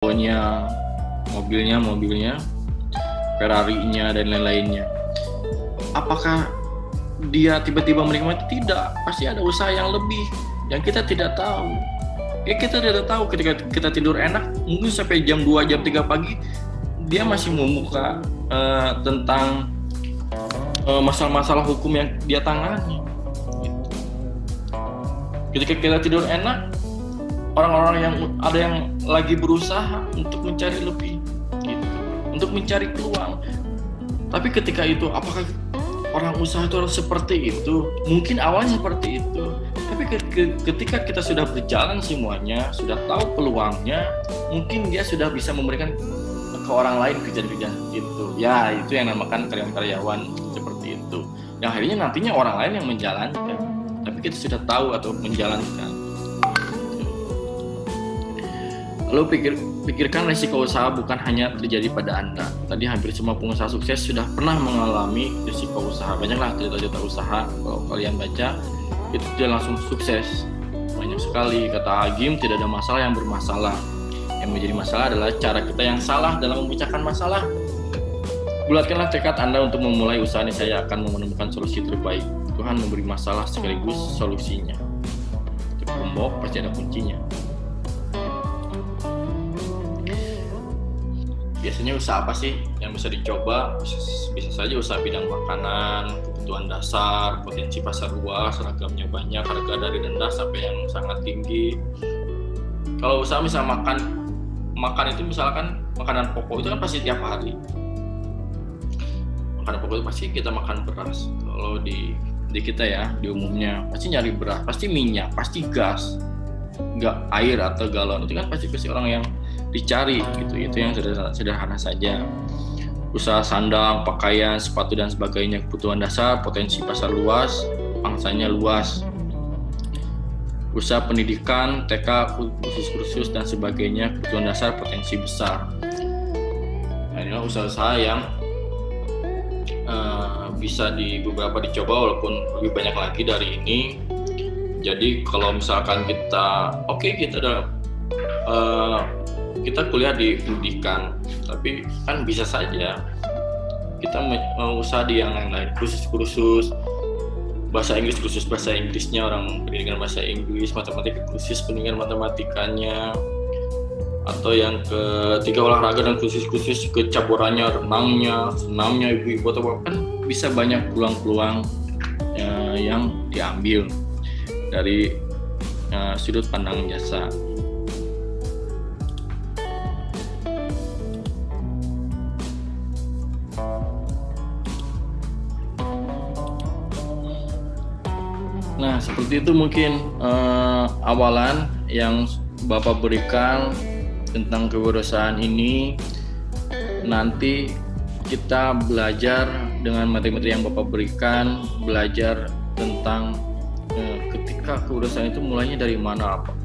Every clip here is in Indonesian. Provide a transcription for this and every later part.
Volvonya, mobilnya, Ferrari-nya dan lain-lainnya. Apakah dia tiba-tiba menikmati? Tidak, pasti ada usaha yang lebih yang kita tidak tahu. Kita tidak tahu ketika kita tidur enak, mungkin sampai jam 2, jam 3 pagi dia masih membuka tentang masalah-masalah hukum yang dia tangani. Ketika kita tidur enak, orang-orang yang ada yang lagi berusaha untuk mencari lebih, gitu, untuk mencari peluang. Tapi ketika itu, apakah orang usaha itu harus seperti itu? Mungkin awalnya seperti itu, tapi ketika kita sudah berjalan semuanya, sudah tahu peluangnya, mungkin dia sudah bisa memberikan ke orang lain kerjaan-kerjaan gitu. Ya, itu yang namakan karyawan seperti itu. Yang akhirnya nantinya orang lain yang menjalankan, tapi kita sudah tahu atau menjalankan. Lalu pikirkan risiko usaha bukan hanya terjadi pada Anda. Tadi hampir semua pengusaha sukses sudah pernah mengalami risiko usaha. Banyaklah cerita-cerita usaha, kalau kalian baca, itu tidak langsung sukses. Banyak sekali. Kata Agim, tidak ada masalah yang bermasalah. Yang menjadi masalah adalah cara kita yang salah dalam memecahkan masalah. Bulatkanlah tekad Anda untuk memulai usaha ini, saya akan menemukan solusi terbaik. Tuhan memberi masalah sekaligus solusinya. Setiap gembok pasti ada kuncinya. Biasanya usaha apa sih yang bisa dicoba? Bisa saja usaha bidang makanan, kebutuhan dasar, potensi pasar luas, ragamnya banyak, harga dari rendah sampai yang sangat tinggi. Kalau usaha misal makan itu misalkan makanan pokok itu kan pasti tiap hari. Makanan pokok itu pasti kita makan beras. Kalau di kita ya, di umumnya pasti nyari beras, pasti minyak, pasti gas, nggak air atau galon. Itu kan pasti orang yang dicari gitu. Itu yang sederhana saja. Usaha sandang, pakaian, sepatu dan sebagainya, kebutuhan dasar, potensi pasar luas, pangsanya luas. Usaha pendidikan, TK, kursus dan sebagainya, kebutuhan dasar, potensi besar. Nah, inilah usaha-usaha yang bisa beberapa dicoba, walaupun lebih banyak lagi dari ini. Jadi kalau misalkan kita kita kuliah di pendidikan, tapi kan bisa saja kita usaha di yang lain, kursus bahasa Inggris, kursus bahasa Inggrisnya, orang pendidikan bahasa Inggris, matematika, kursus pendidikan matematikanya, atau yang ketiga olahraga dan kursus kecaburannya, renangnya, senamnya, ibu-ibu atau kan bisa banyak peluang-peluang yang diambil dari sudut pandang jasa. Nah, seperti itu mungkin awalan yang Bapak berikan tentang kewirausahaan ini. Nanti kita belajar dengan materi-materi yang Bapak berikan, belajar tentang ketika kewirausahaan itu mulainya dari mana, apa?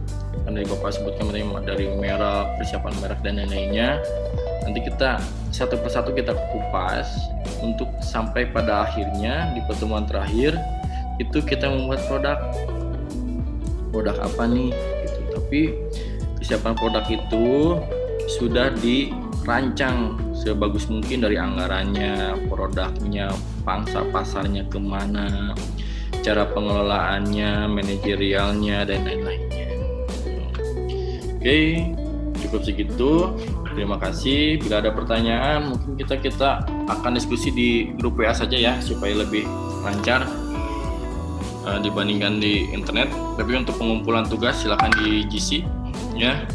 Kan dari Bapak sebutkan dari merek, persiapan merek dan lain-lainnya. Nanti kita satu persatu kita kupas untuk sampai pada akhirnya di pertemuan terakhir itu kita membuat produk apa nih gitu. Tapi kesiapan produk itu sudah dirancang sebagus mungkin dari anggarannya, produknya, pangsa pasarnya kemana, cara pengelolaannya, manajerialnya dan lain-lainnya. Oke, cukup segitu. Terima kasih. Bila ada pertanyaan, mungkin kita akan diskusi di grup WA saja ya, supaya lebih lancar dibandingkan di internet. Tapi untuk pengumpulan tugas silakan di GC ya.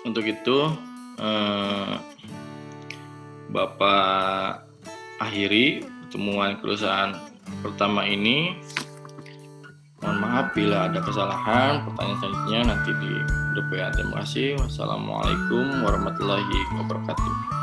Untuk itu Bapak akhiri pertemuan perusahaan pertama ini. Mohon maaf bila ada kesalahan. Pertanyaan selanjutnya nanti di grup WA. Terima kasih. Wassalamualaikum warahmatullahi wabarakatuh.